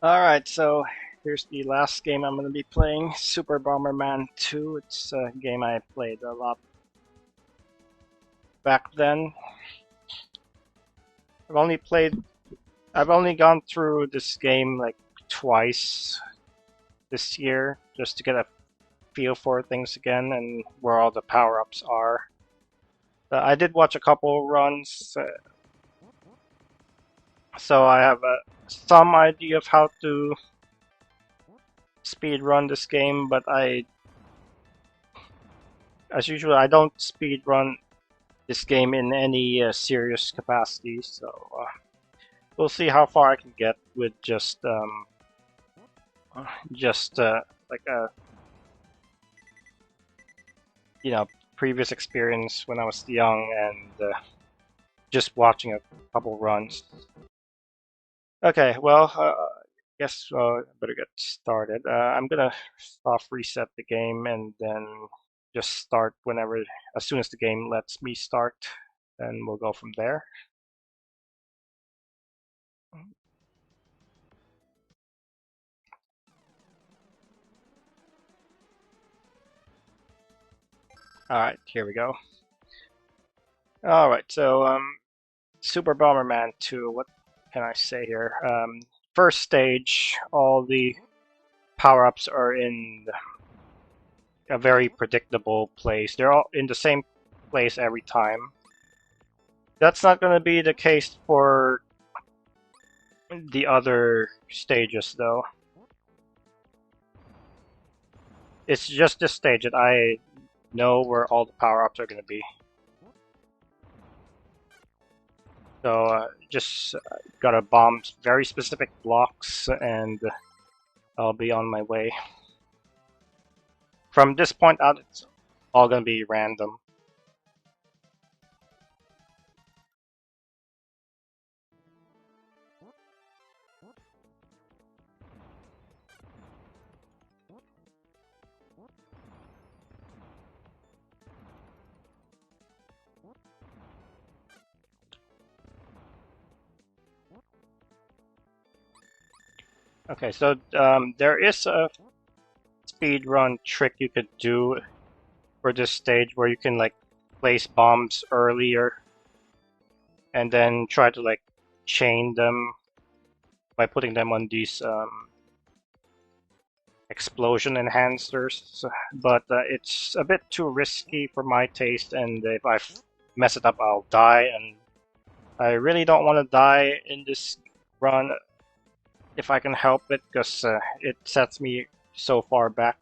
Alright, so here's the last game I'm going to be playing, Super Bomberman 2. It's a game I played a lot back then. I've only played, I've only gone through this game like twice this year just to get a feel for things again and where all the power-ups are. I did watch a couple runs, so I have some idea of how to speed run this game, but as usual, I don't speed run this game in any serious capacity, so we'll see how far I can get with just like a previous experience when I was young and just watching a couple runs. Okay, well, guess I better get started. I'm gonna soft reset the game and then just start whenever, as soon as the game lets me start, and we'll go from there. All right, here we go. All right, so Super Bomberman 2. What can I say here? First stage, all the power-ups are in a very predictable place. They're all in the same place every time. That's not going to be the case for the other stages, though. It's just this stage that I know where all the power-ups are going to be. So just gotta bomb very specific blocks and I'll be on my way. From this point out, it's all gonna be random. Okay, so there is a speed run trick you could do for this stage where you can like place bombs earlier and then try to like chain them by putting them on these explosion enhancers, but it's a bit too risky for my taste, and if I mess it up I'll die, and I really don't want to die in this run if I can help it, because it sets me so far back.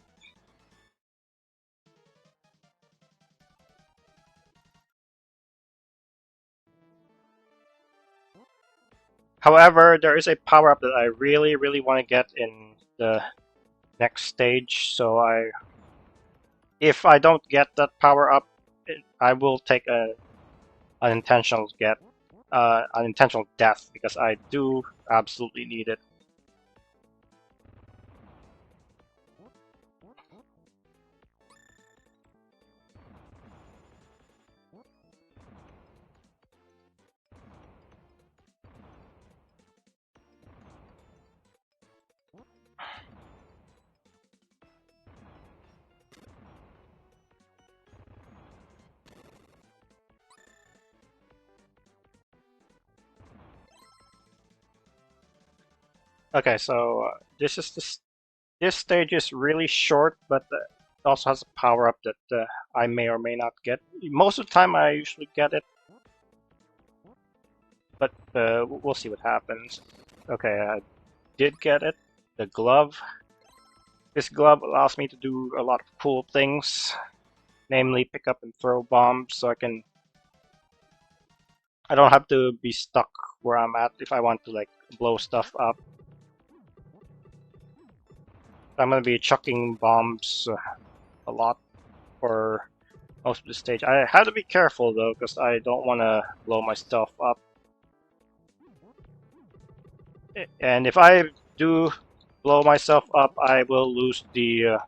However, there is a power-up that I really want to get in the next stage, so if I don't get that power-up, I will take an unintentional unintentional death, because I do absolutely need it. Okay, so this stage is really short, but it also has a power up that I may or may not get. Most of the time, I usually get it, but we'll see what happens. Okay, I did get it. The glove. This glove allows me to do a lot of cool things, namely pick up and throw bombs, so I don't have to be stuck where I'm at if I want to like blow stuff up. I'm gonna be chucking bombs a lot for most of the stage. I have to be careful though, because I don't want to blow myself up. And if I do blow myself up, I will lose the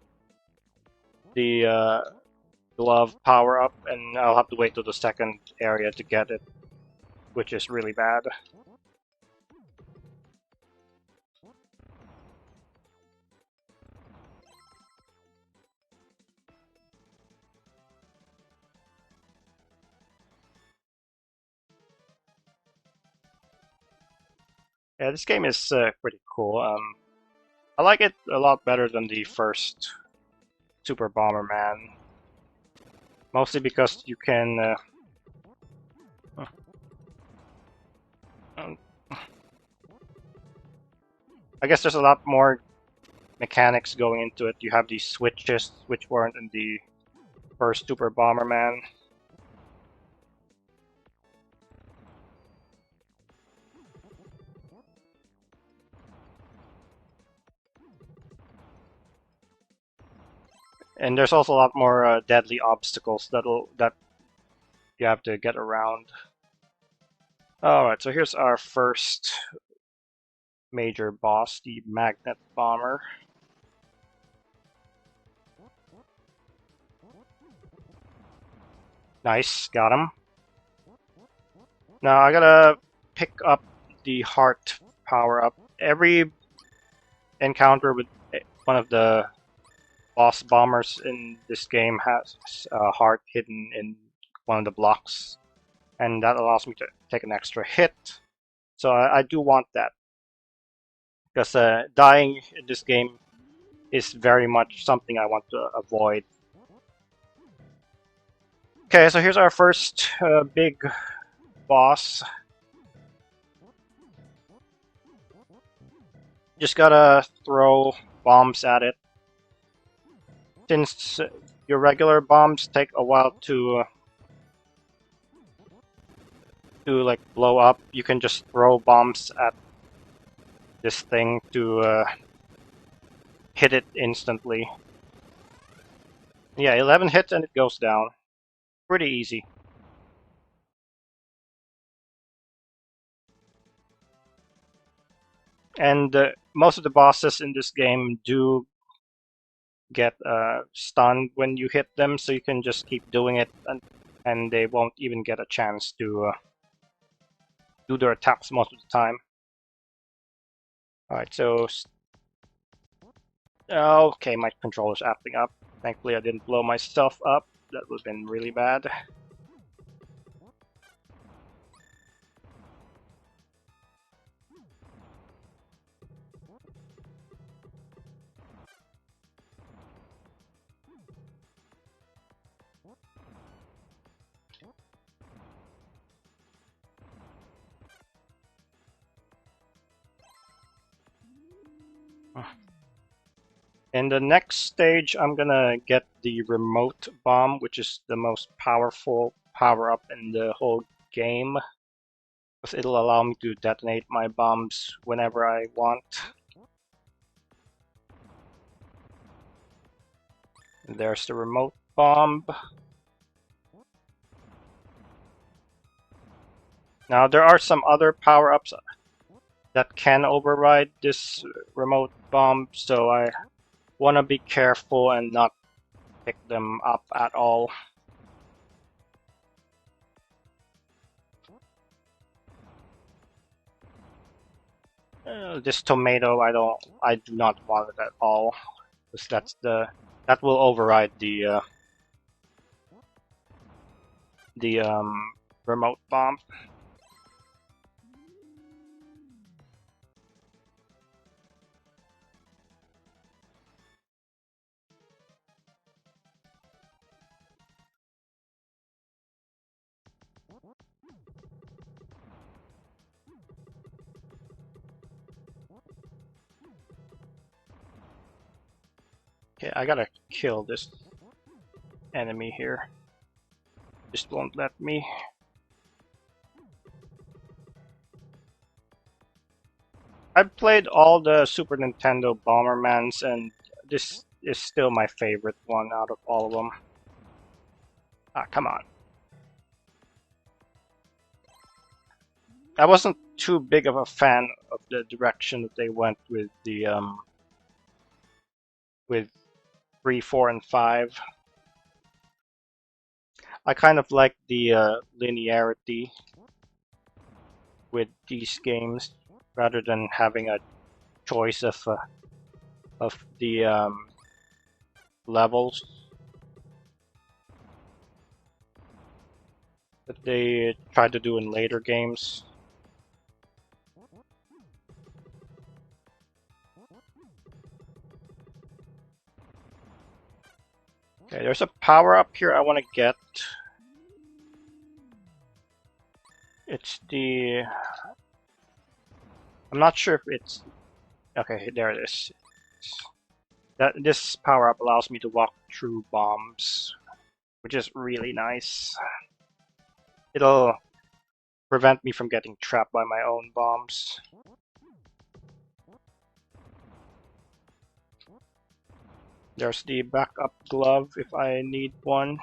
glove power up, and I'll have to wait till the second area to get it, which is really bad. Yeah, this game is pretty cool. I like it a lot better than the first Super Bomberman, mostly because you can. Um, I guess there's a lot more mechanics going into it. You have these switches, which weren't in the first Super Bomberman. And there's also a lot more deadly obstacles that you have to get around. Alright, so here's our first major boss, the Magnet Bomber. Nice, got him. Now I gotta pick up the heart power-up. Every encounter with one of the boss bombers in this game has a heart hidden in one of the blocks, and that allows me to take an extra hit. So I do want that, because dying in this game is very much something I want to avoid. Okay, so here's our first big boss. Just gotta throw bombs at it. Since your regular bombs take a while to like blow up, you can just throw bombs at this thing to hit it instantly. Yeah, 11 hits and it goes down. Pretty easy. And most of the bosses in this game do get stunned when you hit them, so you can just keep doing it, and they won't even get a chance to do their attacks most of the time. Alright, so... Okay, my controller's acting up. Thankfully I didn't blow myself up. That would have been really bad. In the next stage, I'm gonna get the remote bomb, which is the most powerful power-up in the whole game, because it'll allow me to detonate my bombs whenever I want. And there's the remote bomb. Now, there are some other power-ups that can override this remote bomb, so I want to be careful and not pick them up at all. This tomato, I do not want it at all, because that will override the remote bomb. Okay, I gotta kill this enemy here. Just won't let me. I've played all the Super Nintendo Bombermans, and this is still my favorite one out of all of them. Ah, come on. I wasn't too big of a fan of the direction that they went with the with 3, 4, and 5. I kind of like the linearity with these games, rather than having a choice of the levels that they try to do in later games. There's a power up here I want to get. It's the... I'm not sure if it's... Okay, there it is. This power up allows me to walk through bombs, which is really nice. It'll prevent me from getting trapped by my own bombs. There's the backup glove if I need one.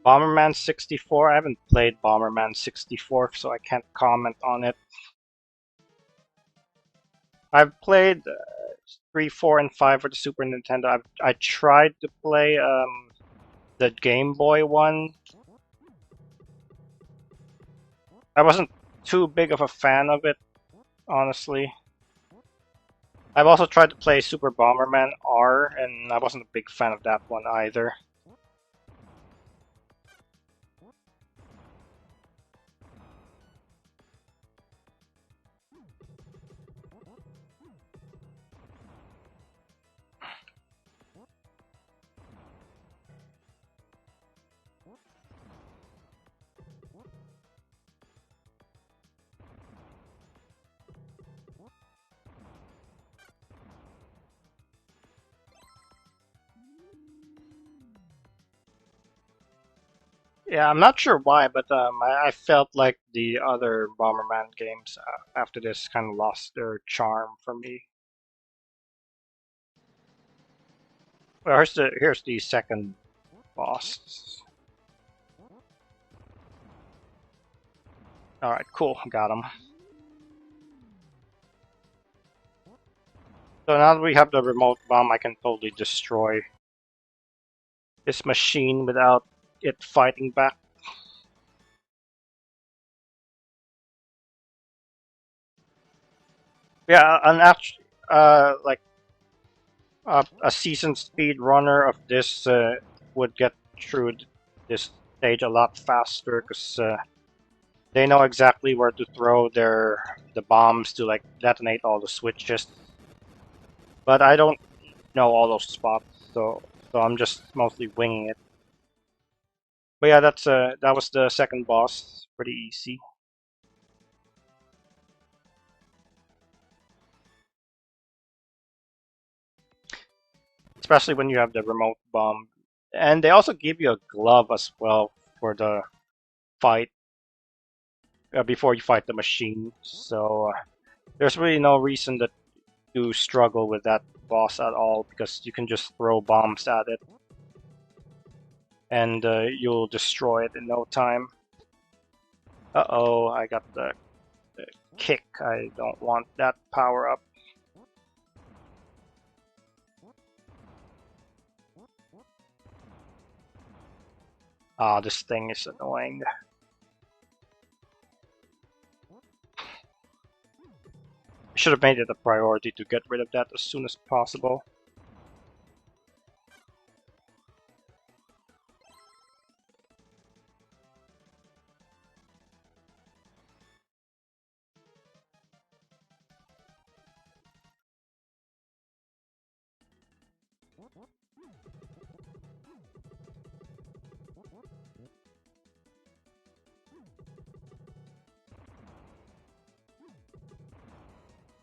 Bomberman 64, I haven't played Bomberman 64, so I can't comment on it. I've played 3, 4, and 5 for the Super Nintendo. I tried to play the Game Boy one. I wasn't too big of a fan of it, honestly. I've also tried to play Super Bomberman R, and I wasn't a big fan of that one either. Yeah, I'm not sure why, but I felt like the other Bomberman games after this kind of lost their charm for me. Well, here's the second boss. All right, cool, got him. So now that we have the remote bomb, I can totally destroy this machine without it fighting back. Yeah, an actual like a seasoned speedrunner of this would get through this stage a lot faster because they know exactly where to throw the bombs to like detonate all the switches. But I don't know all those spots, so I'm just mostly winging it. But yeah, that was the second boss. Pretty easy. Especially when you have the remote bomb. And they also give you a glove as well for the fight before you fight the machine. So there's really no reason to struggle with that boss at all because you can just throw bombs at it and you'll destroy it in no time. Uh-oh, I got the kick. I don't want that power up. Ah, this thing is annoying. I should have made it a priority to get rid of that as soon as possible.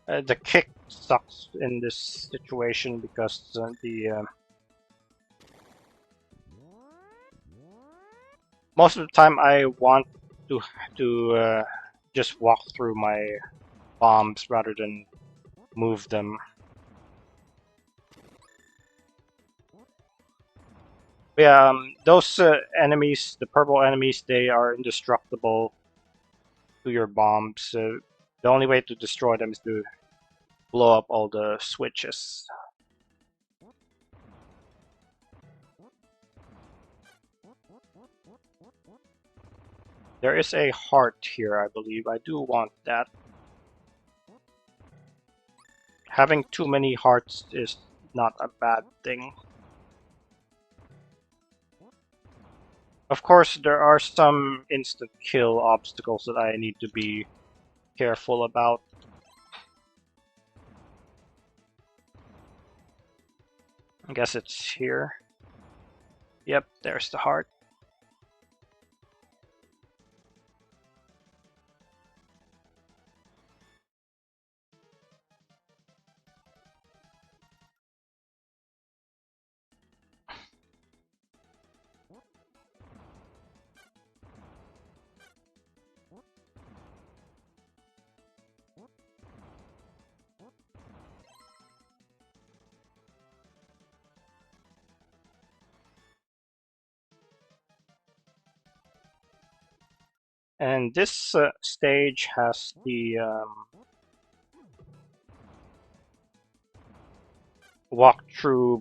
The kick sucks in this situation because most of the time I want to just walk through my bombs rather than move them. But yeah, those enemies, the purple enemies, they are indestructible to your bombs. The only way to destroy them is to blow up all the switches. There is a heart here, I believe. I do want that. Having too many hearts is not a bad thing. Of course, there are some instant kill obstacles that I need to be careful about. I guess it's here. Yep, there's the heart. And this stage has the walkthrough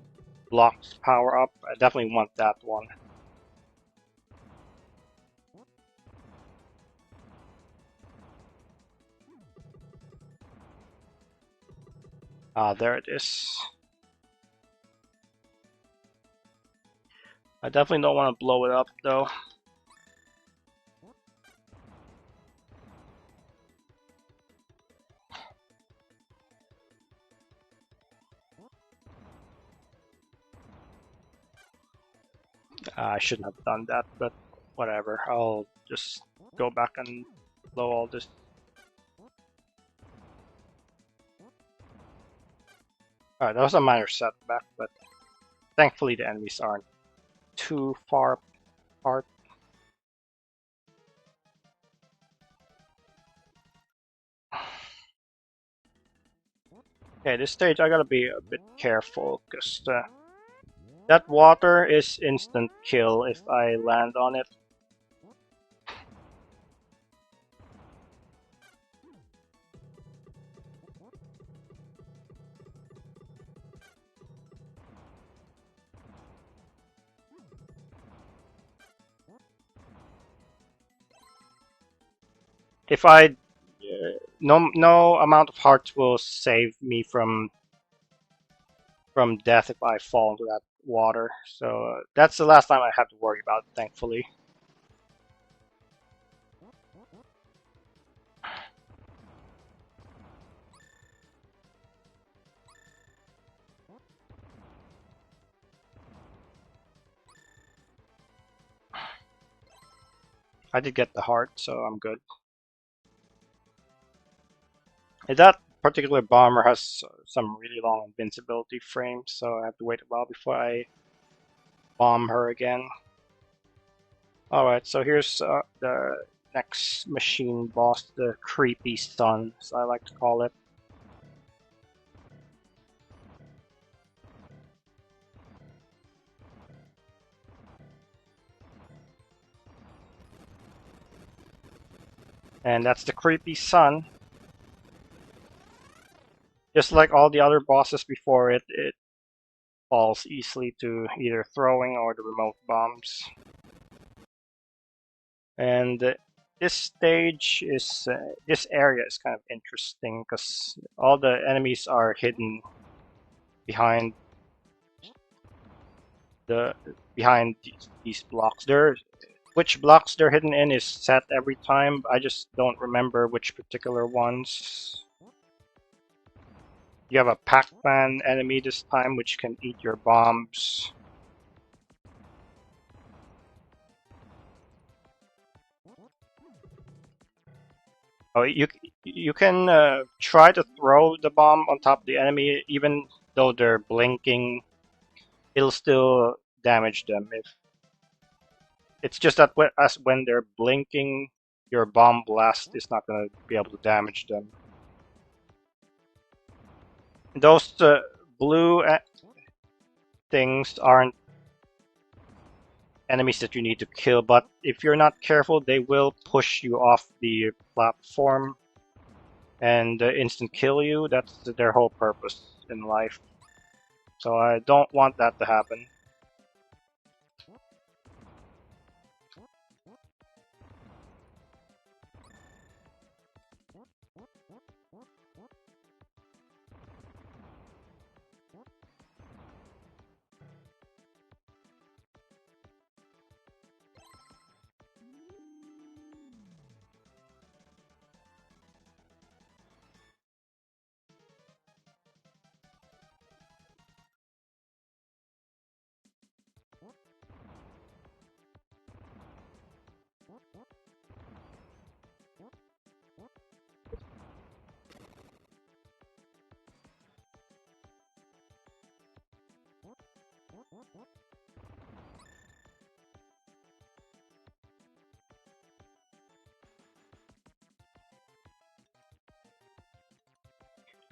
blocks power up. I definitely want that one. Ah, there it is. I definitely don't want to blow it up though. I shouldn't have done that, but whatever. I'll just go back and blow all this. Alright, that was a minor setback, but thankfully the enemies aren't too far apart. Okay, this stage I gotta be a bit careful, because that water is instant kill if I land on it. If I no amount of hearts will save me from death if I fall into that water. So that's the last time I have to worry about it, thankfully. I did get the heart, so I'm good. And that particular bomber has some really long invincibility frames, so I have to wait a while before I bomb her again. Alright, so here's the next machine boss, the creepy sun, as I like to call it. And that's the creepy sun. Just like all the other bosses before it, it falls easily to either throwing or the remote bombs. And this stage is, this area is kind of interesting because all the enemies are hidden behind these blocks. Which blocks they're hidden in is set every time. I just don't remember which particular ones. You have a Pac-Man enemy this time, which can eat your bombs. Oh, you can try to throw the bomb on top of the enemy, even though they're blinking. It'll still damage them. If it's just that when they're blinking, your bomb blast is not going to be able to damage them. Those blue things aren't enemies that you need to kill, but if you're not careful, they will push you off the platform and instant kill you. That's their whole purpose in life. So I don't want that to happen.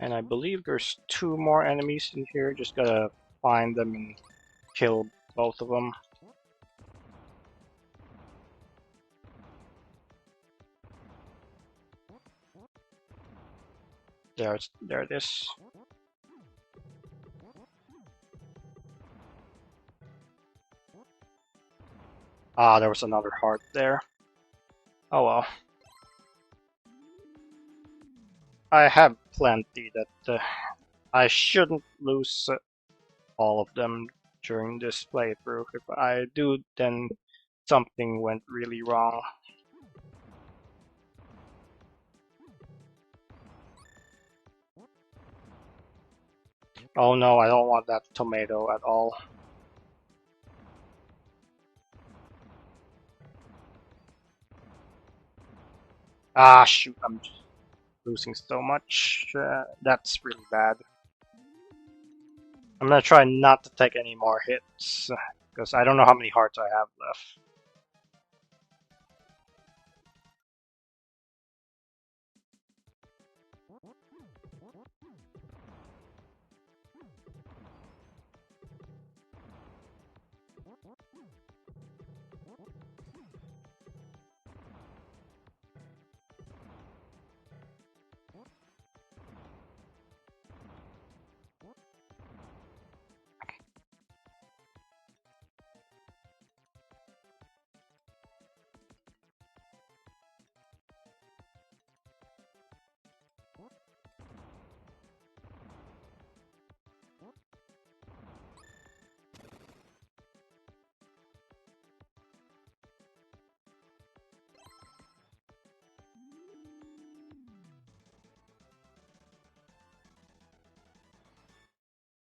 And I believe there's 2 more enemies in here. Just gotta find them and kill both of them. There it is. Ah, there was another heart there. Oh well. I have plenty that I shouldn't lose all of them during this playthrough. If I do, then something went really wrong. Oh no, I don't want that tomato at all. Ah, shoot, I'm just losing so much. That's really bad. I'm gonna try not to take any more hits, because I don't know how many hearts I have left.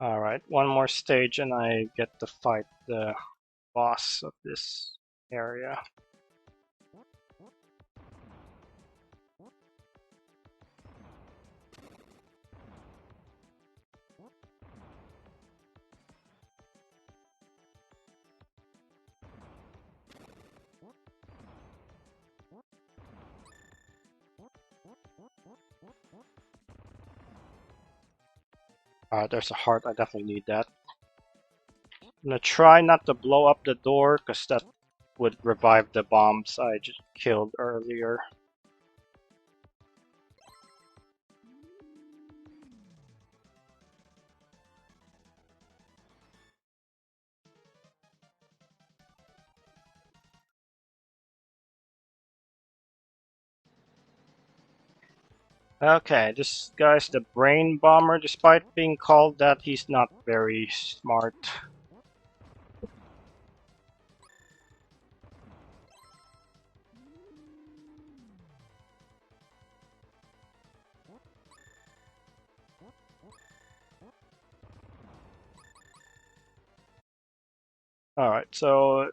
Alright, one more stage and I get to fight the boss of this area. There's a heart, I definitely need that. I'm gonna try not to blow up the door, because that would revive the bombs I just killed earlier. Okay, this guy's the brain bomber. Despite being called that, he's not very smart. Alright, so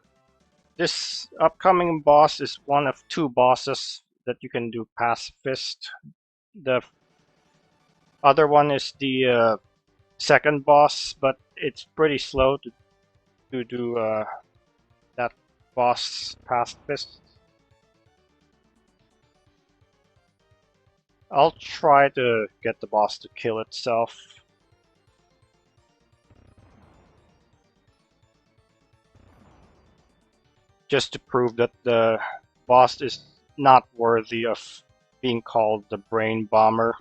this upcoming boss is one of 2 bosses that you can do pacifist. The other one is the second boss, but it's pretty slow to do that boss pacifist. I'll try to get the boss to kill itself. Just to prove that the boss is not worthy of being called the brain bomber.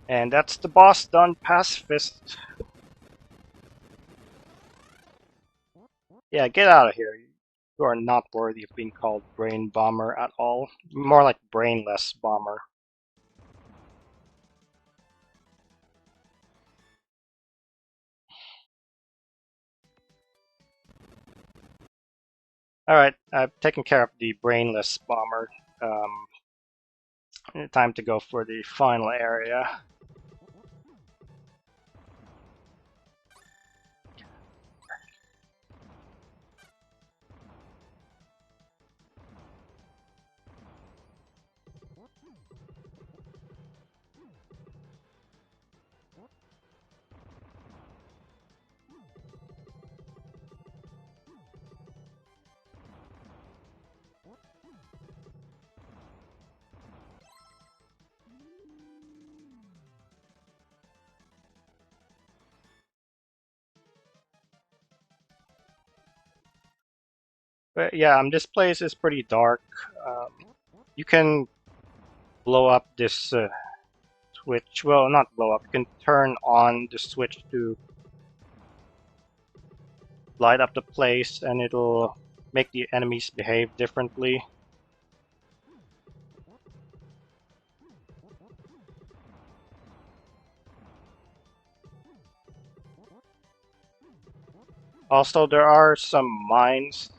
And that's the boss done pacifist. Yeah, get out of here. You are not worthy of being called brain bomber at all. More like brainless bomber. Alright, I've taken care of the brainless bomber. Time to go for the final area. But yeah, this place is pretty dark. Um, you can blow up this switch. Well, not blow up. You can turn on the switch to light up the place, and it'll make the enemies behave differently. Also, there are some mines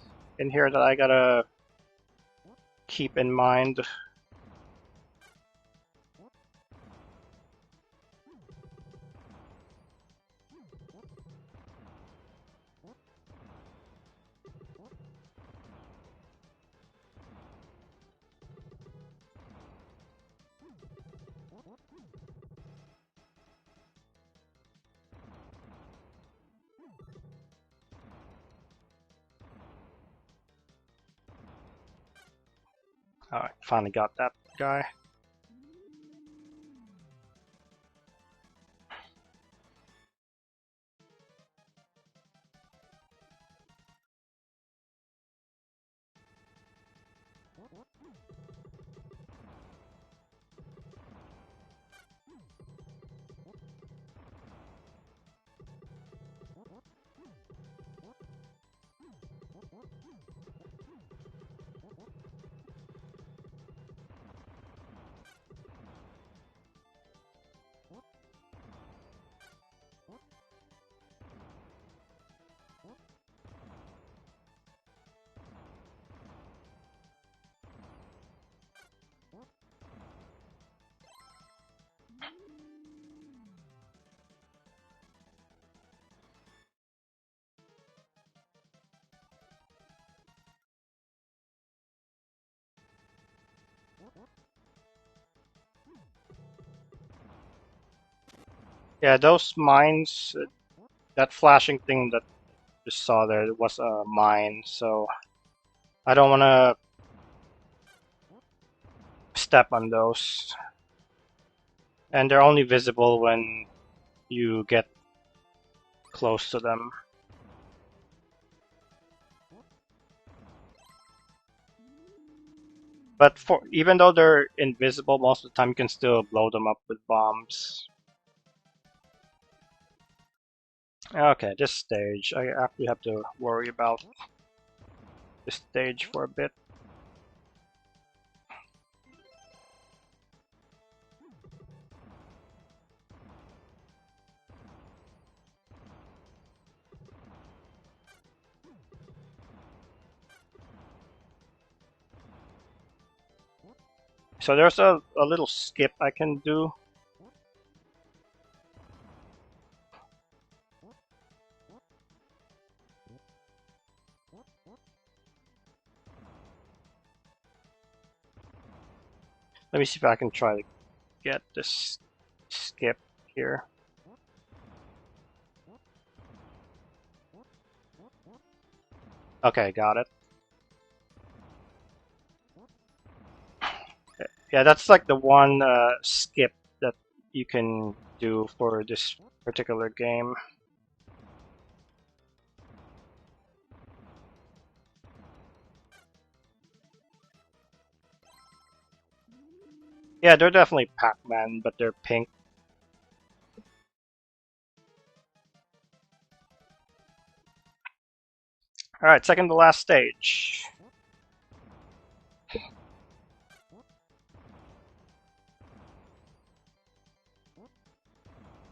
in here that I gotta keep in mind. Alright, finally got that guy. Yeah, those mines, that flashing thing that you saw there was a mine, so I don't want to step on those. And they're only visible when you get close to them. But for even though they're invisible, most of the time you can still blow them up with bombs. Okay, this stage, I actually have to worry about this stage for a bit. So there's a little skip I can do. Let me see if I can try to get this skip here. Okay, got it. Yeah, that's like the one skip that you can do for this particular game. Yeah, they're definitely Pac-Man, but they're pink. Alright, second to last stage.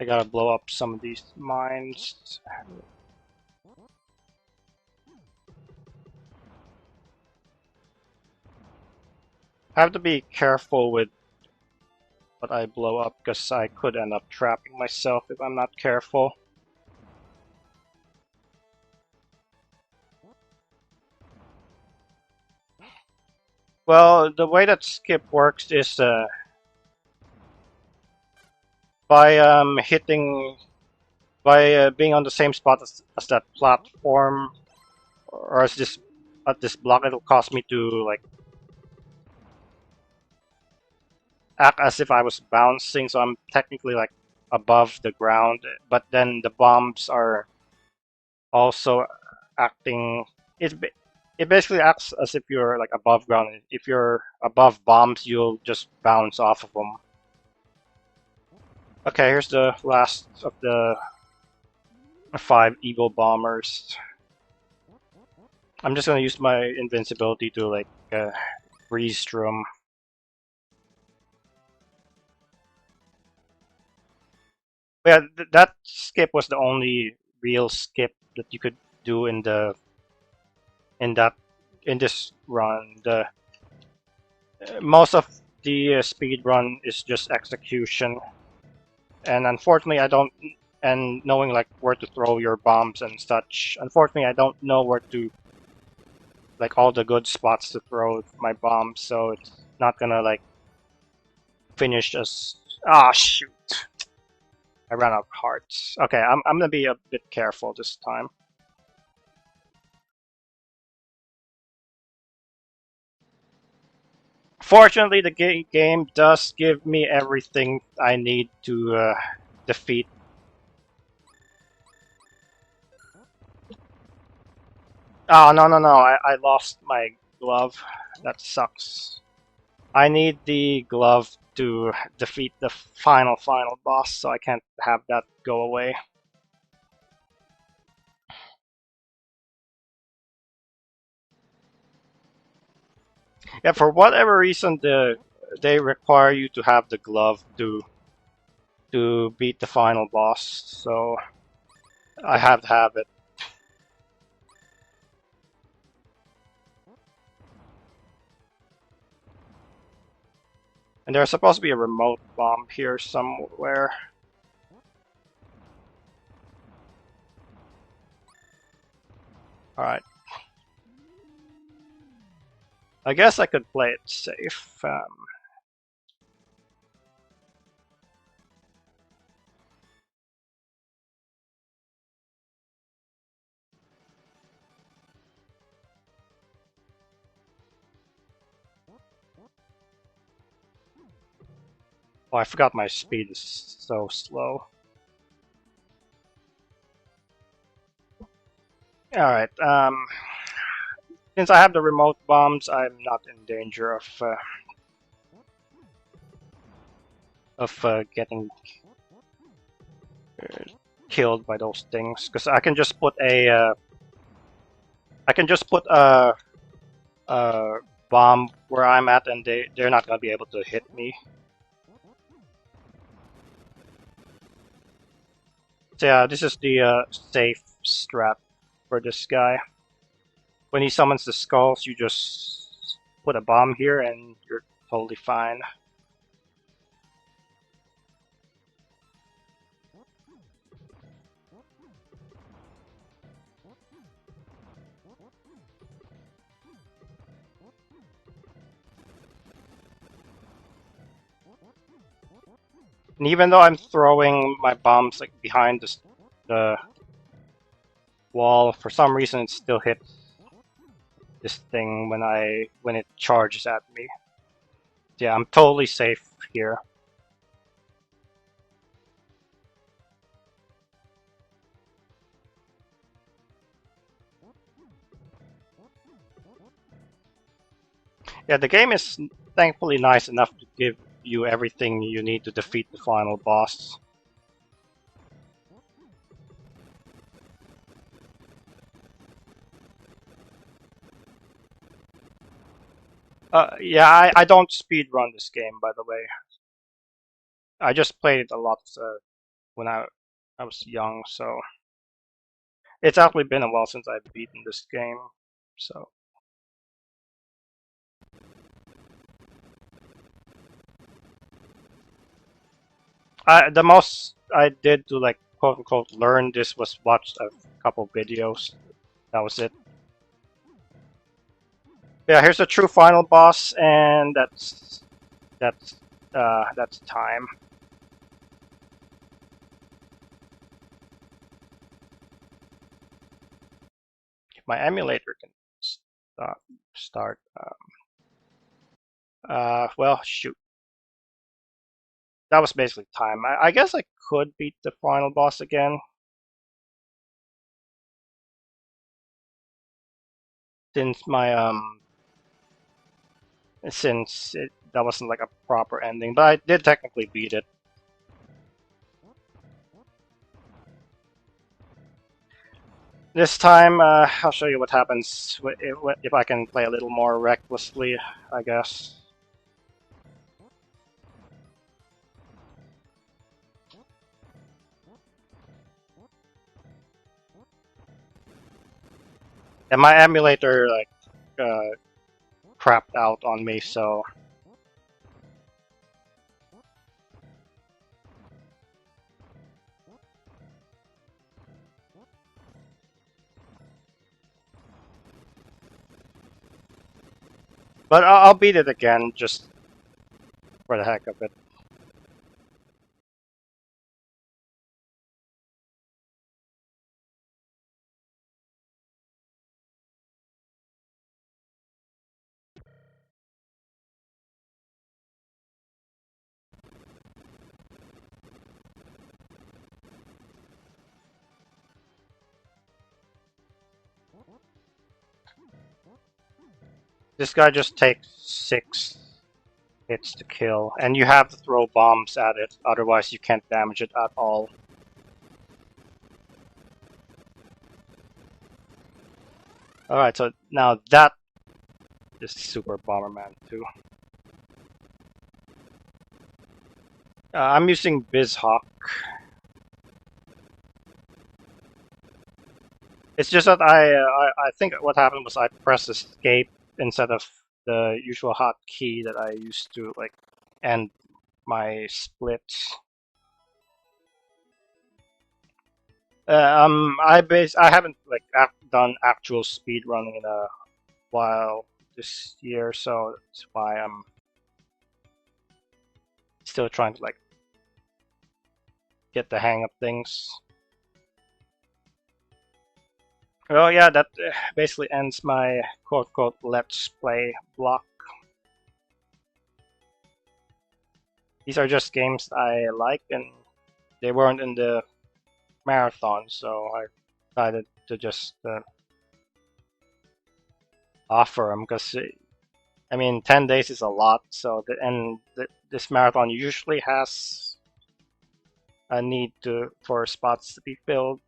I gotta blow up some of these mines. I have to be careful with what I blow up because I could end up trapping myself if I'm not careful. Well, the way that skip works is by hitting by being on the same spot as that platform or as this at this block. It'll cause me to like act as if I was bouncing, so I'm technically like above the ground. But then the bombs are also acting. It basically acts as if you're like above ground. If you're above bombs, you'll just bounce off of them. Okay, here's the last of the 5 evil bombers. I'm just gonna use my invincibility to like breeze through them. Yeah, that skip was the only real skip that you could do in that in this run. The most of the speed run is just execution, and unfortunately, I don't. And knowing like where to throw your bombs and such. Unfortunately, I don't know where to like all the good spots to throw my bombs, so it's not gonna like finish as. Ah, shoot! I ran out of hearts. Okay, I'm gonna be a bit careful this time. Fortunately, the game does give me everything I need to defeat. Oh, no, no, no. I lost my glove. That sucks. I need the glove to defeat the final boss, so I can't have that go away. Yeah, for whatever reason, they require you to have the glove to beat the final boss, so I have to have it. And there's supposed to be a remote bomb here somewhere. Alright. I guess I could play it safe. Oh, I forgot my speed is so slow. Alright, since I have the remote bombs, I'm not in danger of getting uh, killed by those things, because I can just put a bomb where I'm at, and they're not gonna be able to hit me. So yeah, this is the safe strat for this guy. When he summons the skulls, you just put a bomb here, and you're totally fine. And even though I'm throwing my bombs like behind the wall, for some reason it still hits this thing when it charges at me. Yeah, I'm totally safe here. Yeah, the game is thankfully nice enough to give you everything you need to defeat the final boss. Yeah, I don't speedrun this game, by the way. I just played it a lot when I was young, so it's actually been a while since I've beaten this game. So The most I did to like quote unquote learn this was watch a couple videos. That was it. Yeah, here's the true final boss, and that's time. If my emulator can start. Well, shoot. That was basically time. I guess I could beat the final boss again, since my that wasn't like a proper ending, but I did technically beat it. This time, I'll show you what happens if I can play a little more recklessly, I guess. And my emulator like crapped out on me, so but I'll beat it again just for the heck of it. This guy just takes 6 hits to kill, and you have to throw bombs at it, otherwise you can't damage it at all. Alright, so now that is Super Bomberman 2. I'm using BizHawk. It's just that I think what happened was I pressed escape instead of the usual hotkey that I used to like end my splits. I haven't like done actual speed running in a while this year, so that's why I'm still trying to like get the hang of things. Well, yeah, that basically ends my quote-unquote let's play block. These are just games I like, and they weren't in the marathon, so I decided to just offer them because I mean 10 days is a lot. So this marathon usually has a need for spots to be filled.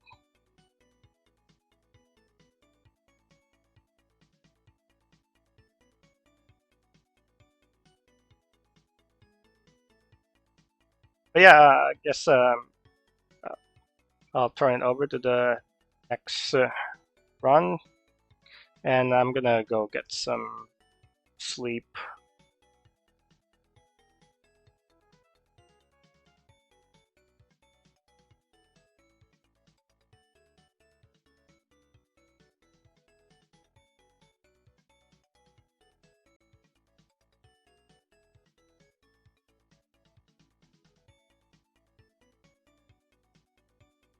But yeah, I guess I'll turn it over to the next run, and I'm gonna go get some sleep.